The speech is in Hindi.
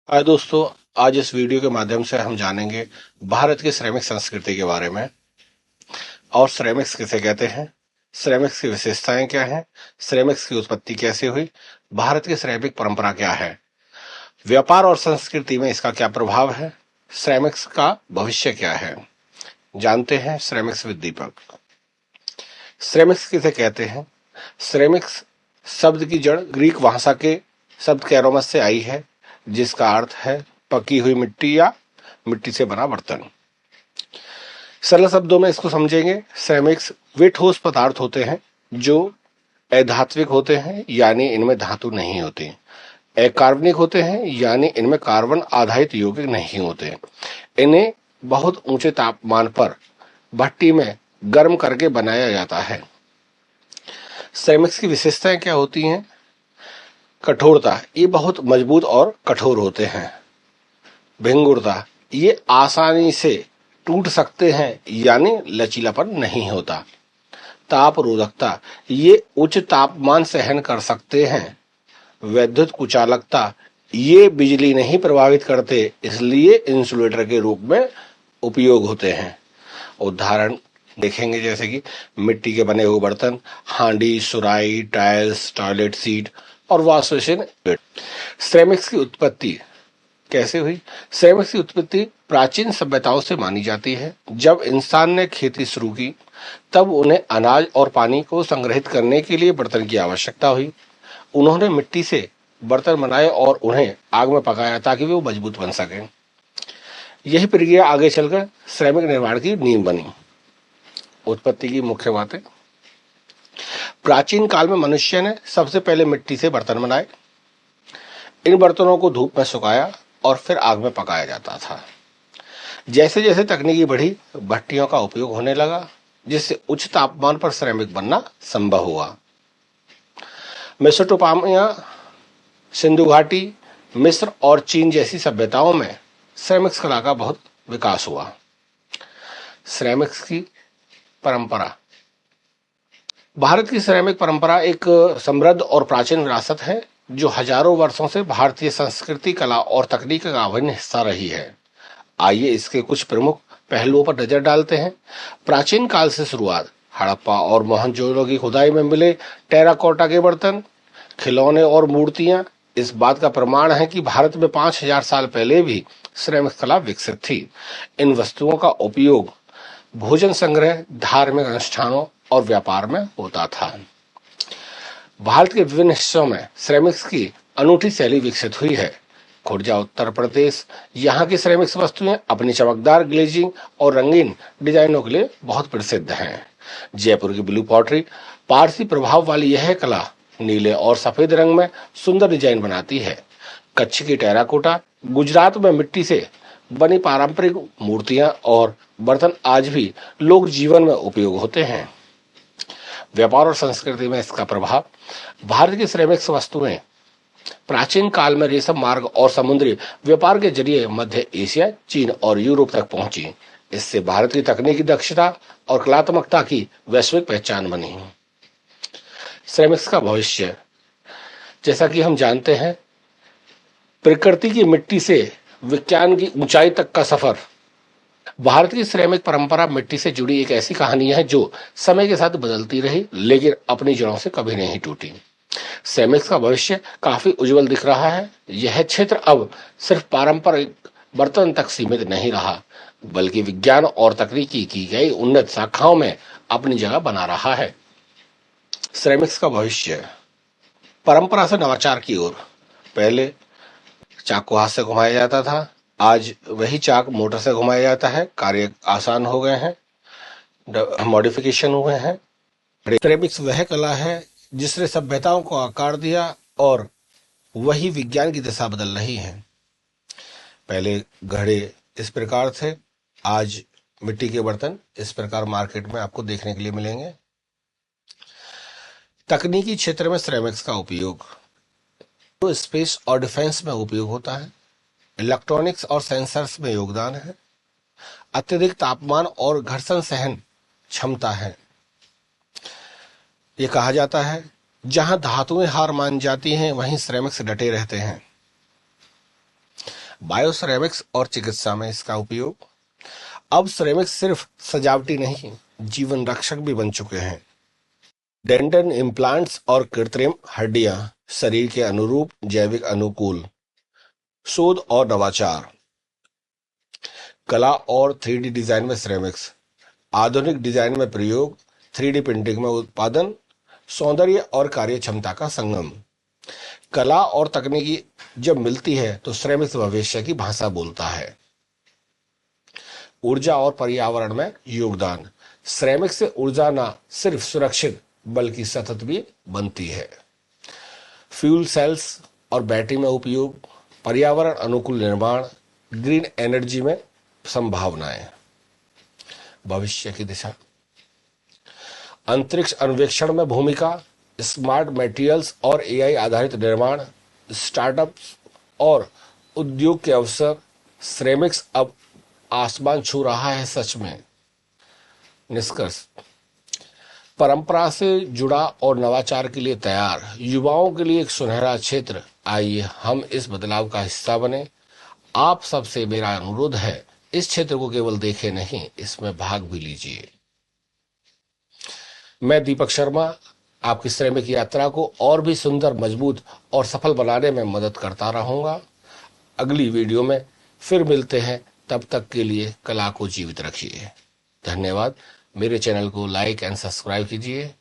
हाय दोस्तों। आज इस वीडियो के माध्यम से हम जानेंगे भारत की सिरेमिक संस्कृति के बारे में और सिरेमिक्स किसे कहते हैं, सिरेमिक्स की विशेषताएं क्या हैं, सिरेमिक्स की उत्पत्ति कैसे हुई, भारत की सिरेमिक परंपरा क्या है, व्यापार और संस्कृति में इसका क्या प्रभाव है, सिरेमिक्स का भविष्य क्या है। जानते हैं सिरेमिक्स विद दीपक। सिरेमिक्स किसे कहते हैं? सिरेमिक्स शब्द की जड़ ग्रीक भाषा के शब्द कैरोमस से आई है, जिसका अर्थ है पकी हुई मिट्टी या मिट्टी से बना बर्तन। सरल शब्दों में इसको समझेंगे, सिरेमिक्स वे ठोस पदार्थ होते हैं जो अधात्विक होते हैं, यानी इनमें धातु नहीं होती। अकार्बनिक होते हैं, यानी इनमें कार्बन आधारित यौगिक नहीं होते। इन्हें बहुत ऊंचे तापमान पर भट्टी में गर्म करके बनाया जाता है। सिरेमिक्स की विशेषताएं क्या होती हैं? कठोरता, ये बहुत मजबूत और कठोर होते हैं। भंगुरता, ये आसानी से टूट सकते हैं, यानी लचीलापन नहीं होता। तापरोधकता, ये उच्च तापमान सहन कर सकते हैं। वैद्युत कुचालकता, ये बिजली नहीं प्रभावित करते, इसलिए इंसुलेटर के रूप में उपयोग होते हैं। उदाहरण देखेंगे जैसे कि मिट्टी के बने हुए बर्तन, हांडी, सुराही, टाइल्स, टॉयलेट सीट और वॉश बेसिन। सिरेमिक्स की उत्पत्ति कैसे हुई? सिरेमिक्स की उत्पत्ति प्राचीन सभ्यताओं से मानी जाती है। जब इंसान ने खेती शुरू की, तब उन्हें अनाज और पानी को संग्रहित करने के लिए बर्तन की आवश्यकता हुई। उन्होंने मिट्टी से बर्तन बनाए और उन्हें आग में पकाया ताकि वे मजबूत बन सकें। यही प्रक्रिया आगे चलकर सिरेमिक निर्माण की नींव बनी। उत्पत्ति की मुख्य बातें। प्राचीन काल में मनुष्य ने सबसे पहले मिट्टी से बर्तन बनाए। इन बर्तनों को धूप में सुखाया और फिर आग में पकाया जाता था। जैसे जैसे तकनीकी बढ़ी, भट्टियों का उपयोग होने लगा, जिससे उच्च तापमान पर सिरेमिक बनना संभव हुआ। मेसोपोटामिया, सिंधु घाटी, मिस्र और चीन जैसी सभ्यताओं में सिरेमिक्स कला का बहुत विकास हुआ। सिरेमिक्स की परंपरा। भारत की सिरेमिक परंपरा एक समृद्ध और प्राचीन विरासत है, जो हजारों वर्षों से भारतीय संस्कृति, कला और तकनीक का अभिन्न हिस्सा रही है। आइए इसके कुछ प्रमुख पहलुओं पर नजर डालते हैं। प्राचीन काल से शुरुआत। हड़प्पा और मोहनजोदड़ो की खुदाई में मिले टेराकोटा के बर्तन, खिलौने और मूर्तियां इस बात का प्रमाण है कि भारत में 5000 साल पहले भी सिरेमिक कला विकसित थी। इन वस्तुओं का उपयोग भोजन संग्रह, धार्मिक अनुष्ठानों और व्यापार में होता था। भारत के विभिन्न हिस्सों में सिरेमिक्स की अनूठी शैली विकसित हुई है। खुर्जा, उत्तर प्रदेश, यहाँ की सिरेमिक्स वस्तुएं अपनी चमकदार ग्लेजिंग और रंगीन डिजाइनों के लिए बहुत प्रसिद्ध हैं। जयपुर की ब्लू पॉटरी, पारसी प्रभाव वाली यह कला नीले और सफेद रंग में सुंदर डिजाइन बनाती है। कच्छ की टेराकोटा, गुजरात में मिट्टी से बनी पारंपरिक मूर्तियां और बर्तन आज भी लोक जीवन में उपयोग होते हैं। व्यापार और संस्कृति में इसका प्रभाव। भारत की सिरेमिक्स वस्तुएं प्राचीन काल में रेशम मार्ग और समुद्री व्यापार के जरिए मध्य एशिया, चीन और यूरोप तक पहुंची। इससे भारत की तकनीकी दक्षता और कलात्मकता की वैश्विक पहचान बनी। सिरेमिक्स का भविष्य। जैसा कि हम जानते हैं, प्रकृति की मिट्टी से विज्ञान की ऊंचाई तक का सफर। भारत की सिरेमिक परंपरा मिट्टी से जुड़ी एक ऐसी कहानी है जो समय के साथ बदलती रही, लेकिन अपनी जड़ों से कभी नहीं टूटी। सिरेमिक्स का भविष्य काफी उज्जवल दिख रहा है। यह क्षेत्र अब सिर्फ पारंपरिक बर्तन तक सीमित नहीं रहा, बल्कि विज्ञान और तकनीकी की गई उन्नत शाखाओं में अपनी जगह बना रहा है। सिरेमिक्स का भविष्य। परंपरा से नवाचार की ओर। पहले चाक को हाथ से घुमाया जाता था, आज वही चाक मोटर से घुमाया जाता है। कार्य आसान हो गए हैं, मॉडिफिकेशन हुए हैं। सिरेमिक्स वह कला है जिसने सभ्यताओं को आकार दिया और वही विज्ञान की दिशा बदल रही है। पहले घड़े इस प्रकार थे, आज मिट्टी के बर्तन इस प्रकार मार्केट में आपको देखने के लिए मिलेंगे। तकनीकी क्षेत्र में सिरेमिक्स का उपयोग तो स्पेस और डिफेंस में उपयोग होता है। इलेक्ट्रॉनिक्स और सेंसर्स में योगदान है। अत्यधिक तापमान और घर्षण सहन क्षमता है। ये कहा जाता है, जहां धातुएं हार मान जाती हैं, वहीं सिरेमिक्स डटे रहते हैं। बायोसेरेमिक्स और चिकित्सा में इसका उपयोग। अब सिरेमिक्स सिर्फ सजावटी नहीं, जीवन रक्षक भी बन चुके हैं। डेंटल इम्प्लांट्स और कृत्रिम हड्डियां, शरीर के अनुरूप जैविक अनुकूल, शोध और नवाचार। कला और 3D डिजाइन में सिरेमिक्स, आधुनिक डिजाइन में प्रयोग, 3D प्रिंटिंग में उत्पादन, सौंदर्य और कार्य क्षमता का संगम। कला और तकनीकी जब मिलती है तो सिरेमिक्स भविष्य की भाषा बोलता है। ऊर्जा और पर्यावरण में योगदान, सिरेमिक से ऊर्जा न सिर्फ सुरक्षित बल्कि सतत भी बनती है। फ्यूल सेल्स और बैटरी में उपयोग, पर्यावरण अनुकूल निर्माण, ग्रीन एनर्जी में संभावनाएं। भविष्य की दिशा, अंतरिक्ष अन्वेषण में भूमिका, स्मार्ट मटेरियल्स और एआई आधारित निर्माण, स्टार्टअप्स और उद्योग के अवसर। सिरेमिक्स अब आसमान छू रहा है सच में। निष्कर्ष, परंपरा से जुड़ा और नवाचार के लिए तैयार, युवाओं के लिए एक सुनहरा क्षेत्र। आइए हम इस बदलाव का हिस्सा बने। आप सबसे मेरा अनुरोध है, इस क्षेत्र को केवल देखें नहीं, इसमें भाग भी लीजिए। मैं दीपक शर्मा आपकी सिरेमिक यात्रा को और भी सुंदर, मजबूत और सफल बनाने में मदद करता रहूंगा। अगली वीडियो में फिर मिलते हैं, तब तक के लिए कला को जीवित रखिए। धन्यवाद। मेरे चैनल को लाइक एंड सब्सक्राइब कीजिए।